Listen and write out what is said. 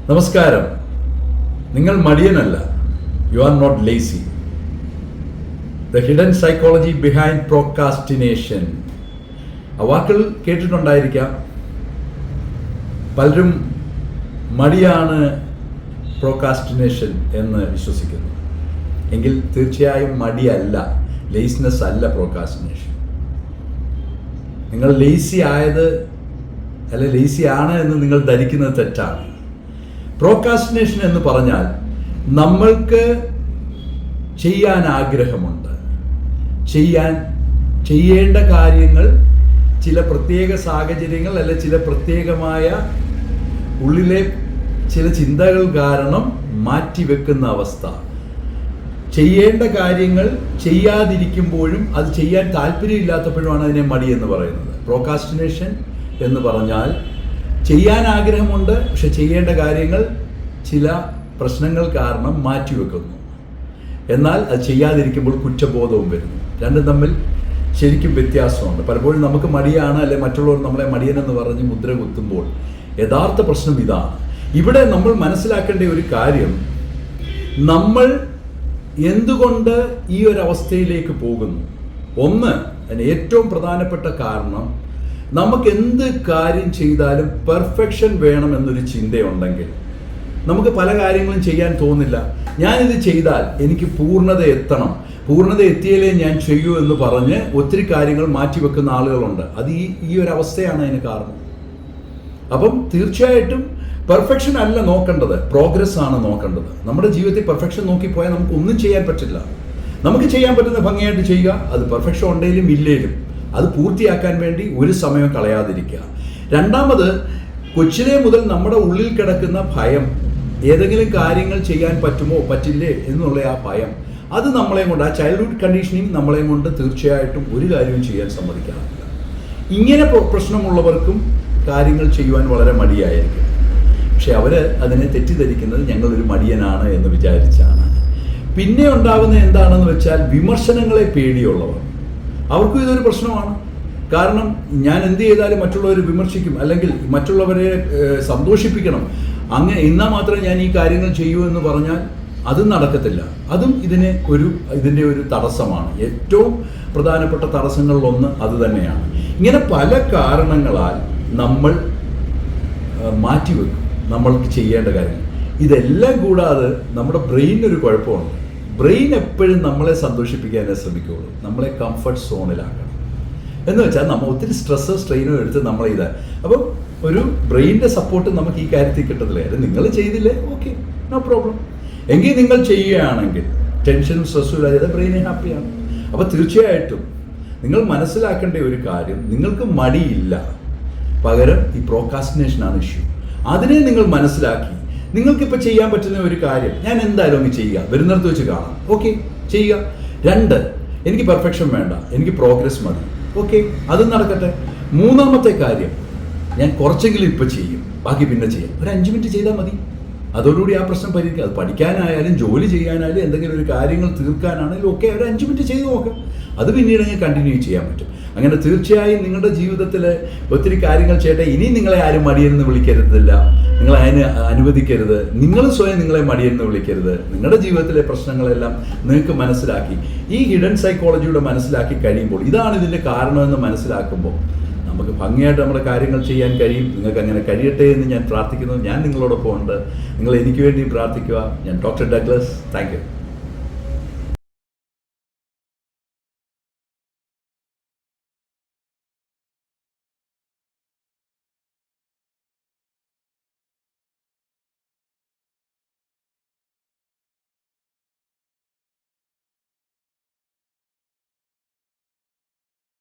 നമസ്കാരം. നിങ്ങൾ മടിയനല്ല. You are not lazy. The hidden psychology behind procrastination. ആ വാക്കുകൾ കേട്ടിട്ടുണ്ടായിരിക്കാം. പലരും മടിയാണ് പ്രോക്രാസ്റ്റിനേഷൻ എന്ന് വിശ്വസിക്കുന്നു. എങ്കിൽ തീർച്ചയായും മടിയല്ല, ലേസിനെസ് അല്ല പ്രോക്രാസ്റ്റിനേഷൻ. നിങ്ങൾ ലേസി ആയത് അല്ല ലേസി ആണ് എന്ന് നിങ്ങൾ ധരിക്കുന്നത് തെറ്റാണ്. പ്രോക്രാസ്റ്റിനേഷൻ എന്ന് പറഞ്ഞാൽ നമ്മൾക്ക് ചെയ്യാൻ ആഗ്രഹമുണ്ട്, ചെയ്യേണ്ട കാര്യങ്ങൾ ചില പ്രത്യേക സാഹചര്യങ്ങൾ അല്ലെ ചില പ്രത്യേകമായ ഉള്ളിലെ ചില ചിന്തകൾ കാരണം മാറ്റിവെക്കുന്ന അവസ്ഥ. ചെയ്യേണ്ട കാര്യങ്ങൾ ചെയ്യാതിരിക്കുമ്പോഴും അത് ചെയ്യാൻ താല്പര്യമില്ലാത്തപ്പോഴുമാണ് അതിനെ മടി എന്ന് പറയുന്നത്. പ്രോക്രാസ്റ്റിനേഷൻ എന്ന് പറഞ്ഞാൽ ചെയ്യാൻ ആഗ്രഹമുണ്ട്, പക്ഷെ ചെയ്യേണ്ട കാര്യങ്ങൾ ചില പ്രശ്നങ്ങൾ കാരണം മാറ്റിവെക്കുന്നു. എന്നാൽ അത് ചെയ്യാതിരിക്കുമ്പോൾ കുറ്റബോധവും വരുന്നു. രണ്ടും തമ്മിൽ ശരിക്കും വ്യത്യാസമുണ്ട്. പലപ്പോഴും നമുക്ക് മടിയാണ് അല്ലെ മറ്റുള്ളവർ നമ്മളെ മടിയനെന്ന് പറഞ്ഞ് മുദ്ര കുത്തുമ്പോൾ യഥാർത്ഥ പ്രശ്നം ഇതാണ്. ഇവിടെ നമ്മൾ മനസ്സിലാക്കേണ്ട ഒരു കാര്യം, നമ്മൾ എന്തുകൊണ്ട് ഈ ഒരു അവസ്ഥയിലേക്ക് പോകുന്നു. ഒന്ന്, അതിന് ഏറ്റവും പ്രധാനപ്പെട്ട കാരണം, നമുക്ക് എന്ത് കാര്യം ചെയ്താലും പെർഫെക്ഷൻ വേണം എന്നൊരു ചിന്തയുണ്ടെങ്കിൽ നമുക്ക് പല കാര്യങ്ങളും ചെയ്യാൻ തോന്നില്ല. ഞാനിത് ചെയ്താൽ എനിക്ക് പൂർണ്ണത എത്തണം, പൂർണ്ണത എത്തിയാലേ ഞാൻ ചെയ്യൂ എന്ന് പറഞ്ഞ് ഒത്തിരി കാര്യങ്ങൾ മാറ്റിവെക്കുന്ന ആളുകളുണ്ട്. അത് ഈ ഒരു അവസ്ഥയാണ് അതിന് കാരണം. അപ്പം തീർച്ചയായിട്ടും പെർഫെക്ഷൻ അല്ല നോക്കേണ്ടത്, പ്രോഗ്രസ് ആണ് നോക്കേണ്ടത്. നമ്മുടെ ജീവിതത്തിൽ പെർഫെക്ഷൻ നോക്കിപ്പോയാൽ നമുക്ക് ഒന്നും ചെയ്യാൻ പറ്റില്ല. നമുക്ക് ചെയ്യാൻ പറ്റുന്ന ഭംഗിയായിട്ട് ചെയ്യുക. അത് പെർഫെക്ഷൻ ഉണ്ടെങ്കിലും ഇല്ലേലും അത് പൂർത്തിയാക്കാൻ വേണ്ടി ഒരു സമയം കളയാതിരിക്കുക. രണ്ടാമത്, കൊച്ചിലെ മുതൽ നമ്മുടെ ഉള്ളിൽ കിടക്കുന്ന ഭയം, ഏതെങ്കിലും കാര്യങ്ങൾ ചെയ്യാൻ പറ്റുമോ പറ്റില്ലേ എന്നുള്ള ആ ഭയം, അത് നമ്മളെയും കൊണ്ട്, ആ ചൈൽഡ്ഹുഡ് കണ്ടീഷനിങ് നമ്മളെയും കൊണ്ട് തീർച്ചയായിട്ടും ഒരു കാര്യവും ചെയ്യാൻ സമ്മതിക്കാറില്ല. ഇങ്ങനെ പ്രശ്നമുള്ളവർക്കും കാര്യങ്ങൾ ചെയ്യുവാൻ വളരെ മടിയായിരിക്കും. പക്ഷെ അവർ അതിനെ തെറ്റിദ്ധരിക്കുന്നത് ഞങ്ങളൊരു മടിയനാണ് എന്ന് വിചാരിച്ചാണ്. പിന്നെ ഉണ്ടാകുന്ന എന്താണെന്ന് വെച്ചാൽ, വിമർശനങ്ങളെ പേടിയുള്ളവർ, അവർക്കും ഇതൊരു പ്രശ്നമാണ്. കാരണം ഞാൻ എന്ത് ചെയ്താലും മറ്റുള്ളവർ വിമർശിക്കും, അല്ലെങ്കിൽ മറ്റുള്ളവരെ സന്തോഷിപ്പിക്കണം, അങ്ങനെ എന്നാൽ മാത്രമേ ഞാൻ ഈ കാര്യങ്ങൾ ചെയ്യൂ എന്ന് പറഞ്ഞാൽ അതും നടക്കത്തില്ല. അതും ഇതിൻ്റെ ഒരു തടസ്സമാണ്. ഏറ്റവും പ്രധാനപ്പെട്ട തടസ്സങ്ങളിലൊന്ന് അത് തന്നെയാണ്. ഇങ്ങനെ പല കാരണങ്ങളാൽ നമ്മൾ മാറ്റിവെക്കും നമ്മൾക്ക് ചെയ്യേണ്ട കാര്യങ്ങൾ. ഇതെല്ലാം കൂടാതെ നമ്മുടെ ബ്രെയിനൊരു കുഴപ്പമുണ്ട്. ബ്രെയിൻ എപ്പോഴും നമ്മളെ സന്തോഷിപ്പിക്കാനേ ശ്രമിക്കുകയുള്ളൂ, നമ്മളെ കംഫർട്ട് സോണിലാക്കണം. എന്ന് വെച്ചാൽ നമ്മൾ ഒത്തിരി സ്ട്രെസ്സോ സ്ട്രെയിനോ എടുത്ത് നമ്മളിത്, അപ്പം ഒരു ബ്രെയിനിൻ്റെ സപ്പോർട്ട് നമുക്ക് ഈ കാര്യത്തിൽ കിട്ടത്തില്ല. അത് നിങ്ങൾ ചെയ്തില്ലേ, ഓക്കെ, നോ പ്രോബ്ലം. എങ്കിൽ നിങ്ങൾ ചെയ്യുകയാണെങ്കിൽ ടെൻഷനും സ്ട്രെസ്സും ഇല്ലാതെ ബ്രെയിനെ ഹാപ്പിയാണ്. അപ്പോൾ തീർച്ചയായിട്ടും നിങ്ങൾ മനസ്സിലാക്കേണ്ട ഒരു കാര്യം, നിങ്ങൾക്ക് മടിയില്ല, പകരം ഈ പ്രോക്രാസ്റ്റിനേഷനാണ് ഇഷ്യൂ. അതിനെ നിങ്ങൾ മനസ്സിലാക്കി നിങ്ങൾക്കിപ്പോൾ ചെയ്യാൻ പറ്റുന്ന ഒരു കാര്യം, ഞാൻ എന്തായാലും ഒന്ന് ചെയ്യുക, വരുന്നിടത്ത് വെച്ച് കാണാം, ഓക്കെ ചെയ്യുക. രണ്ട്, എനിക്ക് പെർഫെക്ഷൻ വേണ്ട, എനിക്ക് പ്രോഗ്രസ് മതി, ഓക്കെ അതും നടക്കട്ടെ. മൂന്നാമത്തെ കാര്യം, ഞാൻ കുറച്ചെങ്കിലും ഇപ്പോൾ ചെയ്യും, ബാക്കി പിന്നെ ചെയ്യാം. ഒരു 5 മിനിറ്റ് ചെയ്താൽ മതി, അതോടുകൂടി ആ പ്രശ്നം പരിഹരിക്കുക. അത് പഠിക്കാനായാലും ജോലി ചെയ്യാനായാലും എന്തെങ്കിലും ഒരു കാര്യങ്ങൾ തീർക്കാനാണെങ്കിലും ഒക്കെ ഒരു 5 മിനിറ്റ് ചെയ്ത് നോക്കാം. അത് പിന്നീട് അങ്ങ് കണ്ടിന്യൂ ചെയ്യാൻ പറ്റും. അങ്ങനെ തീർച്ചയായും നിങ്ങളുടെ ജീവിതത്തിൽ ഒത്തിരി കാര്യങ്ങൾ ചെയ്യട്ടെ. ഇനി നിങ്ങളെ ആരും മടിയെന്ന് വിളിക്കരുതില്ല, നിങ്ങൾ അതിന് അനുവദിക്കരുത്. നിങ്ങൾ സ്വയം നിങ്ങളെ മടിയെന്ന് വിളിക്കരുത്. നിങ്ങളുടെ ജീവിതത്തിലെ പ്രശ്നങ്ങളെല്ലാം നിങ്ങൾക്ക് മനസ്സിലാക്കി, ഈ ഹിഡൻ സൈക്കോളജിയുടെ മനസ്സിലാക്കി കഴിയുമ്പോൾ, ഇതാണ് ഇതിൻ്റെ കാരണമെന്ന് മനസ്സിലാക്കുമ്പോൾ നമുക്ക് ഭംഗിയായിട്ട് നമ്മുടെ കാര്യങ്ങൾ ചെയ്യാൻ കഴിയും. നിങ്ങൾക്ക് അങ്ങനെ കഴിയട്ടെ എന്ന് ഞാൻ പ്രാർത്ഥിക്കുന്നു. ഞാൻ നിങ്ങളോടൊപ്പം ഉണ്ട്. നിങ്ങൾ എനിക്ക് വേണ്ടി പ്രാർത്ഥിക്കുക. ഞാൻ ഡോക്ടർ ഡഗ്ലസ്. Thank you.